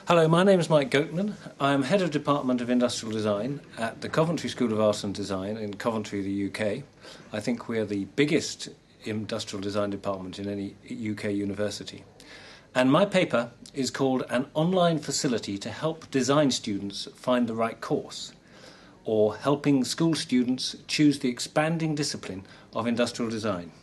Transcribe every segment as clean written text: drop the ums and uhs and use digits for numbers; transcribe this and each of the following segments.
Hello, my name is Mike Goatman. I'm Head of Department of Industrial Design at the Coventry School of Art and Design in Coventry, the UK. I think we're the biggest industrial design department in any UK university. And my paper is called An Online Facility to Help Design Students Find the Right Course, or Helping School Students Choose the Expanding Discipline of Industrial Design.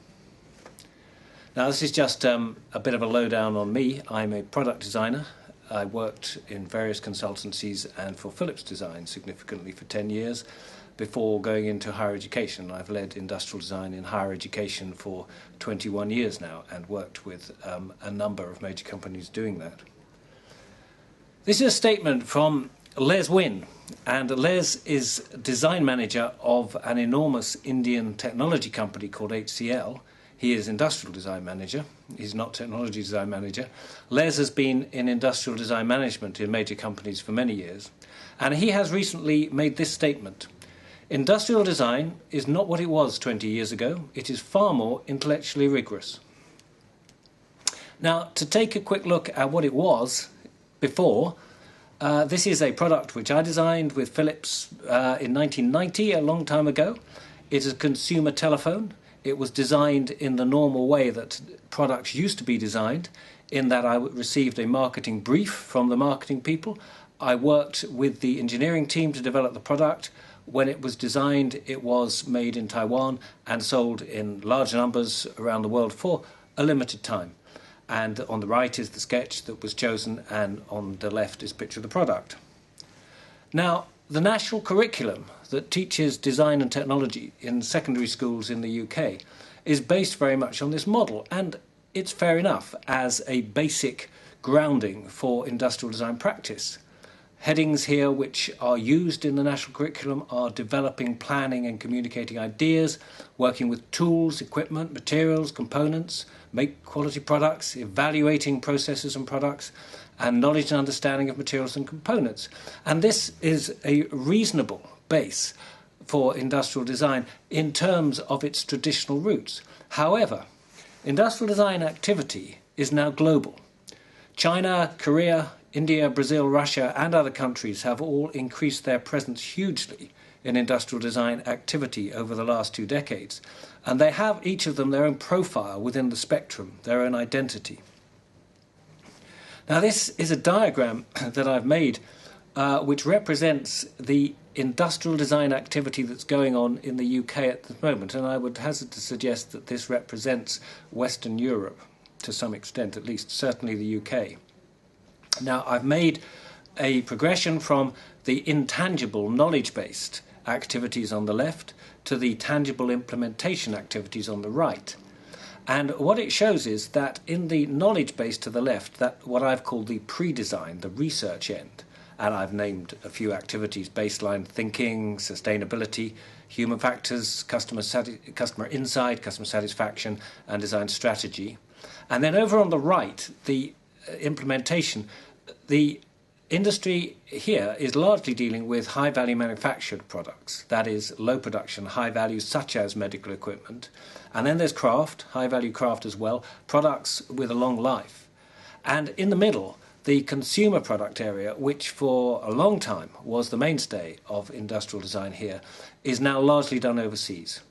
Now, this is just a bit of a lowdown on me. I'm a product designer. I worked in various consultancies and for Philips Design significantly for 10 years before going into higher education. I've led industrial design in higher education for 21 years now and worked with a number of major companies doing that. This is a statement from Les Wynn, and Les is design manager of an enormous Indian technology company called HCL. He is industrial design manager. He's not technology design manager. Les has been in industrial design management in major companies for many years, and he has recently made this statement: industrial design is not what it was 20 years ago. It is far more intellectually rigorous. Now, to take a quick look at what it was before, this is a product which I designed with Philips in 1990, a long time ago. It is a consumer telephone. It was designed in the normal way that products used to be designed, in that I received a marketing brief from the marketing people. I worked with the engineering team to develop the product. When it was designed, it was made in Taiwan and sold in large numbers around the world for a limited time. And on the right is the sketch that was chosen, and on the left is a picture of the product. Now, the national curriculum that teaches design and technology in secondary schools in the UK is based very much on this model, and it's fair enough as a basic grounding for industrial design practice. Headings here which are used in the national curriculum are developing, planning and communicating ideas, working with tools, equipment, materials, components, make quality products, evaluating processes and products, and knowledge and understanding of materials and components. And this is a reasonable base for industrial design in terms of its traditional roots. However, industrial design activity is now global. China, Korea, India, Brazil, Russia and other countries have all increased their presence hugely in industrial design activity over the last 2 decades. And they have, each of them, their own profile within the spectrum, their own identity. Now, this is a diagram that I've made which represents the industrial design activity that's going on in the UK at the moment, and I would hazard to suggest that this represents Western Europe to some extent, at least, certainly the UK. Now, I've made a progression from the intangible, knowledge-based activities on the left to the tangible implementation activities on the right. And what it shows is that in the knowledge base to the left, that what I've called the pre-design, the research end, and I've named a few activities: baseline thinking, sustainability, human factors, customer insight, customer satisfaction, and design strategy. And then over on the right, the implementation, the industry here is largely dealing with high-value manufactured products, that is, low production, high value, such as medical equipment. And then there's craft, high-value craft as well, products with a long life. And in the middle, the consumer product area, which for a long time was the mainstay of industrial design here, is now largely done overseas.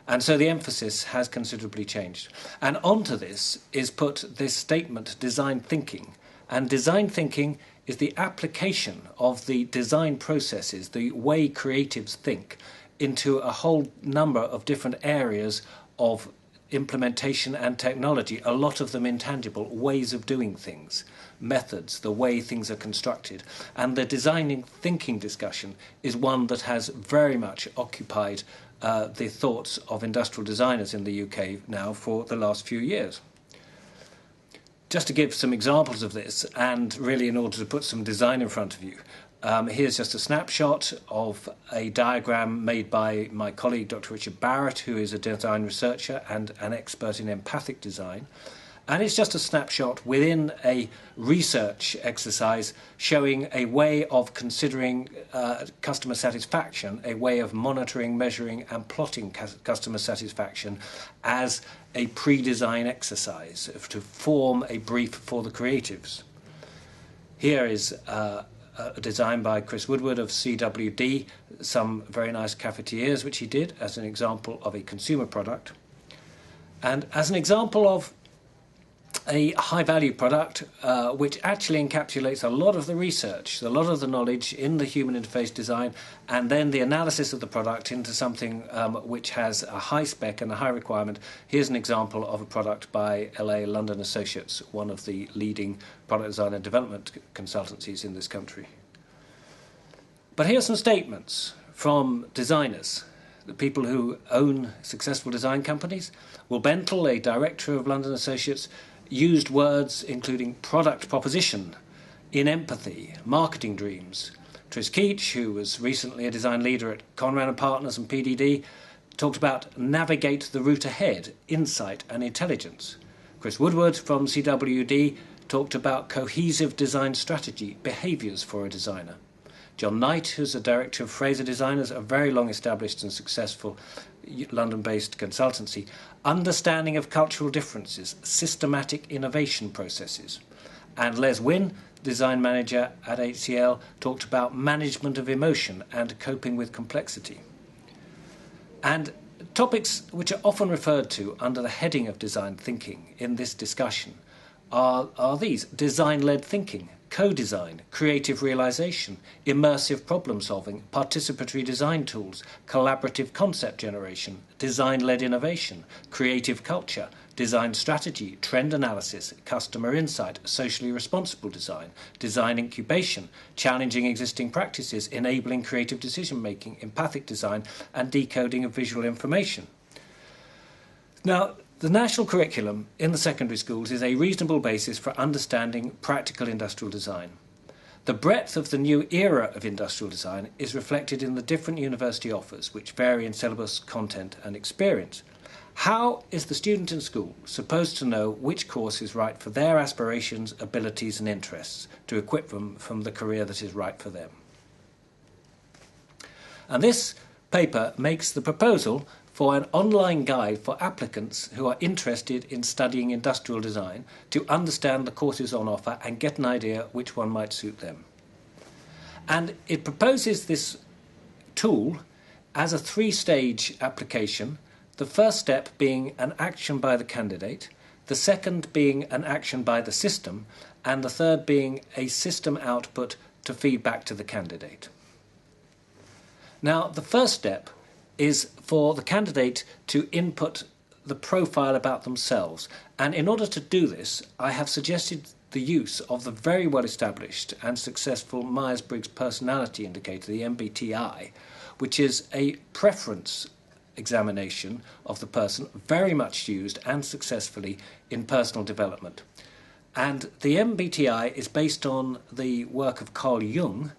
And so the emphasis has considerably changed. And onto this is put this statement, design thinking. And design thinking is the application of the design processes, the way creatives think, into a whole number of different areas of implementation and technology, a lot of them intangible, ways of doing things, methods, the way things are constructed. And the designing thinking discussion is one that has very much occupied the thoughts of industrial designers in the UK now for the last few years. Just to give some examples of this, and really in order to put some design in front of you, here's just a snapshot of a diagram made by my colleague Dr. Richard Barrett, who is a design researcher and an expert in empathic design. And it's just a snapshot within a research exercise showing a way of considering customer satisfaction, a way of monitoring, measuring and plotting customer satisfaction as a pre-design exercise to form a brief for the creatives. Here is a design by Chris Woodward of CWD, some very nice cafetiers which he did as an example of a consumer product. And as an example of a high-value product which actually encapsulates a lot of the research, a lot of the knowledge in the human interface design, and then the analysis of the product into something which has a high spec and a high requirement. Here's an example of a product by LA London Associates, one of the leading product design and development consultancies in this country. But here are some statements from designers, the people who own successful design companies. Will Bentle, a director of London Associates, used words including product proposition, in empathy, marketing dreams. Tris Keach, who was recently a design leader at Conran & Partners and PDD, talked about navigate the route ahead, insight and intelligence. Chris Woodward from CWD talked about cohesive design strategy, behaviours for a designer. John Knight, who's the director of Fraser Designers, a very long-established and successful London-based consultancy, understanding of cultural differences, systematic innovation processes. And Les Wynn, design manager at HCL, talked about management of emotion and coping with complexity. And topics which are often referred to under the heading of design thinking in this discussion are these: design-led thinking, co-design, creative realization, immersive problem-solving, participatory design tools, collaborative concept generation, design-led innovation, creative culture, design strategy, trend analysis, customer insight, socially responsible design, design incubation, challenging existing practices, enabling creative decision-making, empathic design, and decoding of visual information. Now, the national curriculum in the secondary schools is a reasonable basis for understanding practical industrial design. The breadth of the new era of industrial design is reflected in the different university offers, which vary in syllabus, content and experience. How is the student in school supposed to know which course is right for their aspirations, abilities and interests to equip them from the career that is right for them? And this paper makes the proposal for an online guide for applicants who are interested in studying industrial design to understand the courses on offer and get an idea which one might suit them. And it proposes this tool as a three-stage application, the first step being an action by the candidate, the second being an action by the system, and the third being a system output to feed back to the candidate. Now, the first step is for the candidate to input the profile about themselves. And in order to do this, I have suggested the use of the very well-established and successful Myers-Briggs Personality Indicator, the MBTI, which is a preference examination of the person, very much used and successfully in personal development. And the MBTI is based on the work of Carl Jung,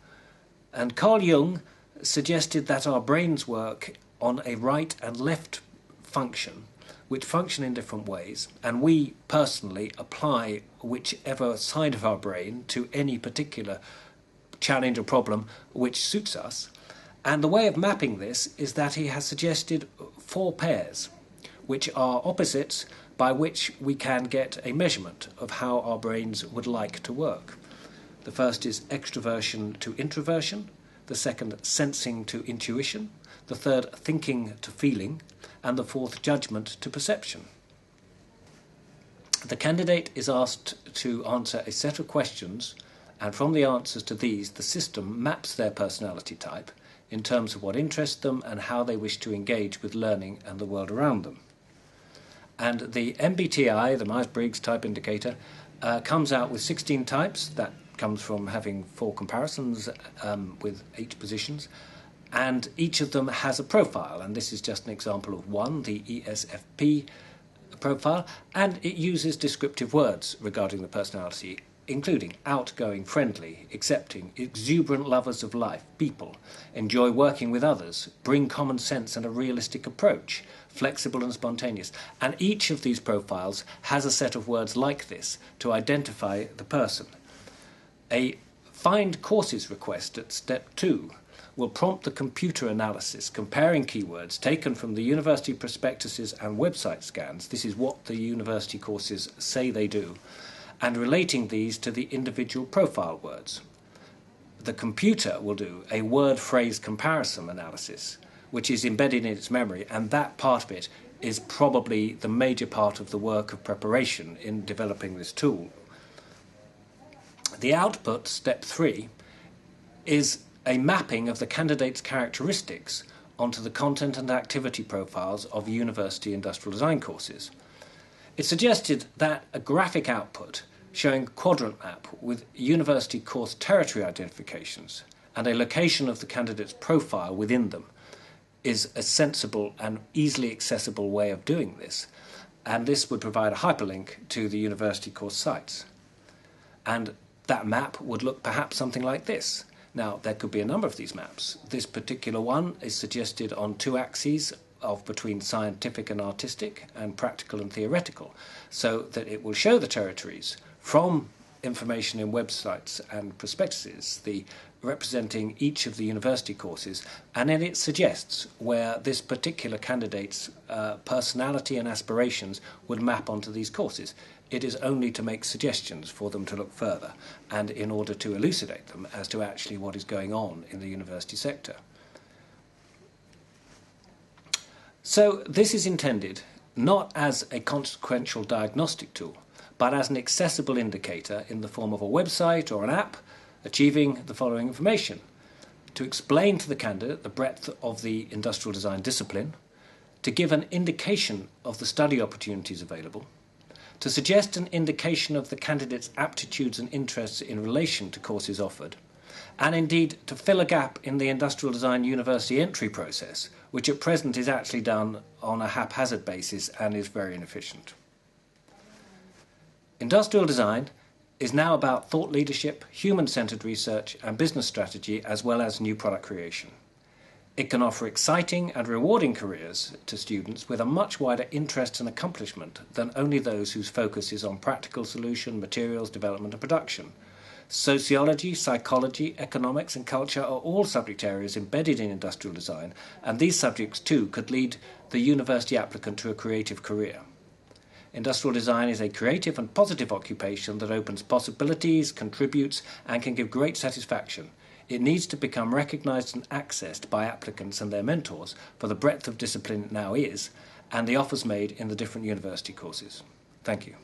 and Carl Jung suggested that our brains work on a right and left function, which function in different ways, and we personally apply whichever side of our brain to any particular challenge or problem which suits us. And the way of mapping this is that he has suggested 4 pairs, which are opposites by which we can get a measurement of how our brains would like to work. The first is extroversion to introversion, the second sensing to intuition, the third thinking to feeling, and the fourth judgment to perception. The candidate is asked to answer a set of questions, and from the answers to these, the system maps their personality type in terms of what interests them and how they wish to engage with learning and the world around them. And the MBTI, the Myers-Briggs Type Indicator, comes out with 16 types. That comes from having 4 comparisons with 8 positions. And each of them has a profile, and this is just an example of one, the ESFP profile, and it uses descriptive words regarding the personality, including outgoing, friendly, accepting, exuberant lovers of life, people, enjoy working with others, bring common sense and a realistic approach, flexible and spontaneous. And each of these profiles has a set of words like this to identify the person. A find courses request at step 2 will prompt the computer analysis, comparing keywords taken from the university prospectuses and website scans. This is what the university courses say they do. and relating these to the individual profile words. The computer will do a word-phrase comparison analysis, which is embedded in its memory, and that part of it is probably the major part of the work of preparation in developing this tool. The output, step 3, is a mapping of the candidate's characteristics onto the content and activity profiles of university industrial design courses. It suggested that a graphic output showing a quadrant map with university course territory identifications and a location of the candidate's profile within them is a sensible and easily accessible way of doing this, and this would provide a hyperlink to the university course sites. And that map would look perhaps something like this. Now, there could be a number of these maps. This particular one is suggested on 2 axes of between scientific and artistic and practical and theoretical, so that it will show the territories from information in websites and prospectuses, representing each of the university courses, and then it suggests where this particular candidate's personality and aspirations would map onto these courses. It is only to make suggestions for them to look further, and in order to elucidate them as to actually what is going on in the university sector. So this is intended not as a consequential diagnostic tool, but as an accessible indicator in the form of a website or an app achieving the following information: to explain to the candidate the breadth of the industrial design discipline, to give an indication of the study opportunities available, to suggest an indication of the candidate's aptitudes and interests in relation to courses offered, and indeed to fill a gap in the industrial design university entry process, which at present is actually done on a haphazard basis and is very inefficient. Industrial design is now about thought leadership, human-centered research and business strategy, as well as new product creation. It can offer exciting and rewarding careers to students with a much wider interest and accomplishment than only those whose focus is on practical solution, materials, development and production. Sociology, psychology, economics and culture are all subject areas embedded in industrial design, and these subjects too could lead the university applicant to a creative career. Industrial design is a creative and positive occupation that opens possibilities, contributes, and can give great satisfaction. It needs to become recognised and accessed by applicants and their mentors for the breadth of discipline it now is, and the offers made in the different university courses. Thank you.